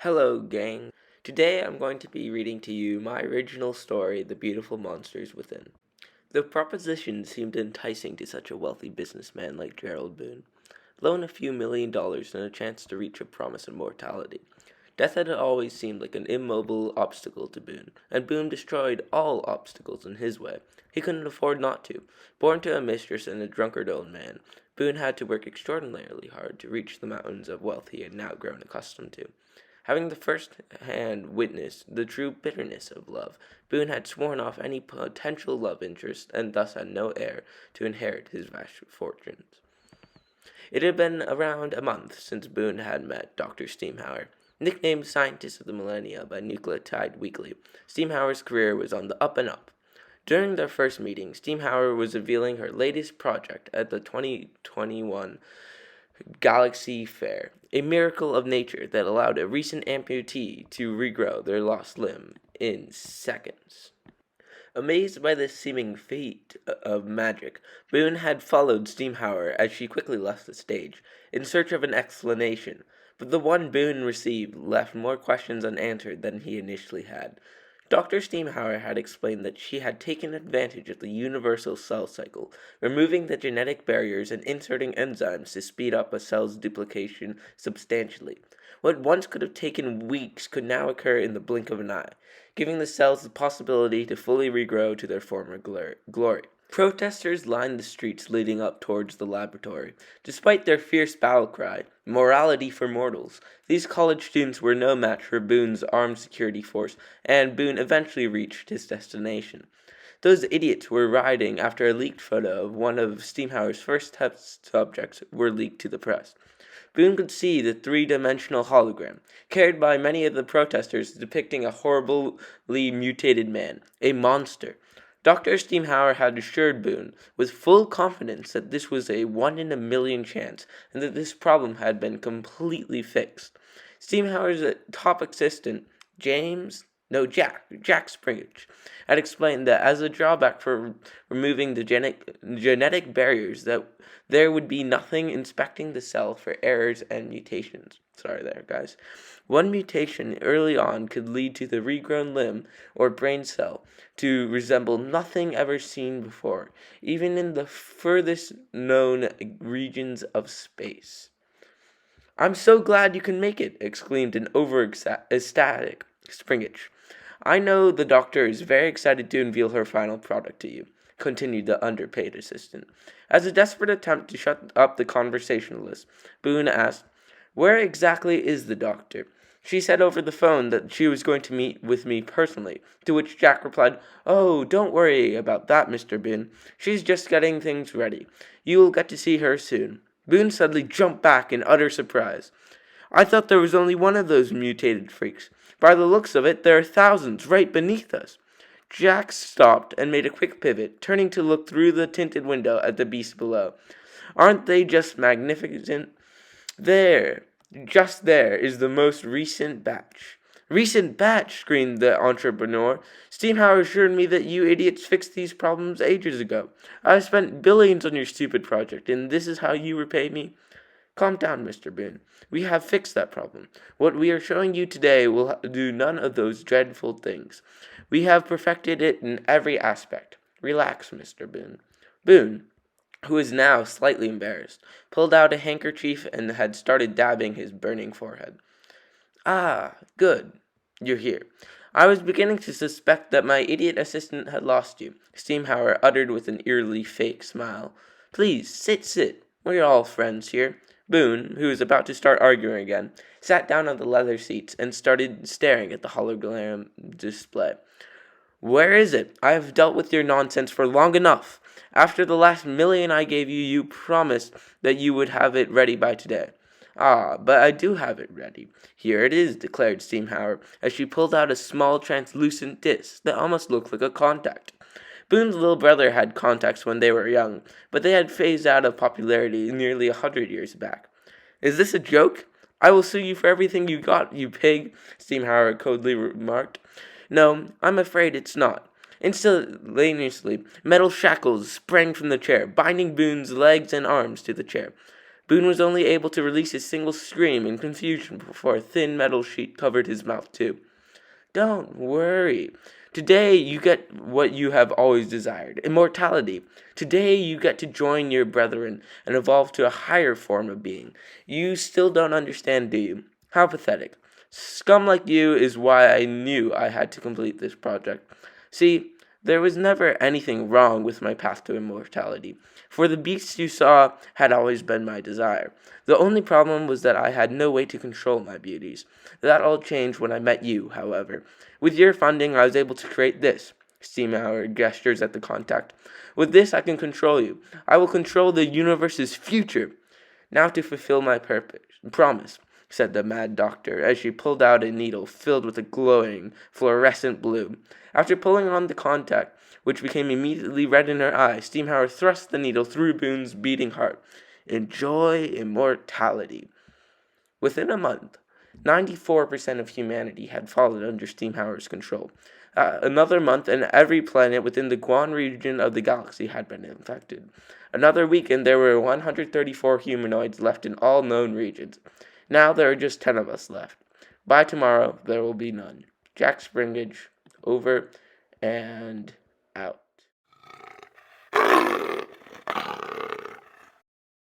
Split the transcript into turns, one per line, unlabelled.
Hello, gang. Today I'm going to be reading to you my original story, The Beautiful Monsters Within. The proposition seemed enticing to such a wealthy businessman like Gerald Boone. Loan a few $1 million and a chance to reach a promised immortality. Death had always seemed like an immobile obstacle to Boone, and Boone destroyed all obstacles in his way. He couldn't afford not to. Born to a mistress and a drunkard old man, Boone had to work extraordinarily hard to reach the mountains of wealth he had now grown accustomed to. Having the first-hand witnessed the true bitterness of love, Boone had sworn off any potential love interest, and thus had no heir to inherit his vast fortunes. It had been around a month since Boone had met Dr. Steamhauer. Nicknamed Scientist of the Millennia by Nucleotide Weekly, Steamhauer's career was on the up and up. During their first meeting, Steamhauer was revealing her latest project at the 2021 Galaxy Fair, a miracle of nature that allowed a recent amputee to regrow their lost limb in seconds. Amazed by this seeming feat of magic, Boone had followed Steamhauer as she quickly left the stage, in search of an explanation, but the one Boone received left more questions unanswered than he initially had. Dr. Steamhauer had explained that she had taken advantage of the universal cell cycle, removing the genetic barriers and inserting enzymes to speed up a cell's duplication substantially. What once could have taken weeks could now occur in the blink of an eye, giving the cells the possibility to fully regrow to their former glory. Protesters lined the streets leading up towards the laboratory. Despite their fierce battle cry, "Morality for mortals," these college students were no match for Boone's armed security force, and Boone eventually reached his destination. Those idiots were rioting after a leaked photo of one of Steamhauer's first test subjects were leaked to the press. Boone could see the three-dimensional hologram, carried by many of the protesters, depicting a horribly mutated man, a monster. Dr. Steamhauer had assured Boone, with full confidence, that this was a 1 in a million chance, and that this problem had been completely fixed. Steamhauer's top assistant, Jack Springage, had explained that as a drawback for removing the genetic barriers, that there would be nothing inspecting the cell for errors and mutations. Sorry there, guys. One mutation early on could lead to the regrown limb or brain cell to resemble nothing ever seen before, even in the furthest known regions of space. "I'm so glad you can make it," exclaimed an over-ecstatic Springage. "I know the doctor is very excited to unveil her final product to you," continued the underpaid assistant. As a desperate attempt to shut up the conversationalist, Boone asked, "Where exactly is the doctor?" She said over the phone that she was going to meet with me personally, to which Jack replied, "Oh, don't worry about that, Mr. Boone. She's just getting things ready. You will get to see her soon." Boone suddenly jumped back in utter surprise. "I thought there was only one of those mutated freaks. By the looks of it, there are thousands right beneath us." Jack stopped and made a quick pivot, turning to look through the tinted window at the beast below. "Aren't they just magnificent? Just there is the most recent batch." "Recent batch!" screamed the entrepreneur. "Steamhauer assured me that you idiots fixed these problems ages ago. I've spent billions on your stupid project, and this is how you repay me?" "Calm down, Mr. Boone. We have fixed that problem. What we are showing you today will do none of those dreadful things. We have perfected it in every aspect. Relax, Mr. Boone." Boone, who was now slightly embarrassed, pulled out a handkerchief and had started dabbing his burning forehead. "Ah, good. You're here. I was beginning to suspect that my idiot assistant had lost you," Steamhauer uttered with an eerily fake smile. "Please, sit. We're all friends here." Boone, who was about to start arguing again, sat down on the leather seats and started staring at the hologram display. "Where is it? I have dealt with your nonsense for long enough. After the last $1 million I gave you, you promised that you would have it ready by today." "Ah, but I do have it ready. Here it is," declared Steamhauer, as she pulled out a small translucent disc that almost looked like a contact. Boone's little brother had contacts when they were young, but they had phased out of popularity nearly 100 years back. "Is this a joke? I will sue you for everything you got, you pig," Steamhauer coldly remarked. "No, I'm afraid it's not." Instantaneously, metal shackles sprang from the chair, binding Boone's legs and arms to the chair. Boone was only able to release a single scream in confusion before a thin metal sheet covered his mouth too. Don't worry. Today you get what you have always desired, immortality. Today you get to join your brethren and evolve to a higher form of being. You still don't understand, do you? How pathetic. Scum like you is why I knew I had to complete this project. See, there was never anything wrong with my path to immortality, for the beasts you saw had always been my desire. The only problem was that I had no way to control my beauties. That all changed when I met you, however. With your funding, I was able to create this. Steamhour gestures at the contact. With this, I can control you. I will control the universe's future. Now to fulfill my promise, said the mad doctor as she pulled out a needle filled with a glowing, fluorescent blue. After pulling on the contact, which became immediately red in her eye, Steamhour thrust the needle through Boone's beating heart. Enjoy immortality. Within a month, 94% of humanity had fallen under Steamhour's control. Another month, and every planet within the Guan region of the galaxy had been infected. Another week, and there were 134 humanoids left in all known regions. Now there are just 10 of us left. By tomorrow, there will be none. Jack Springage, over and out.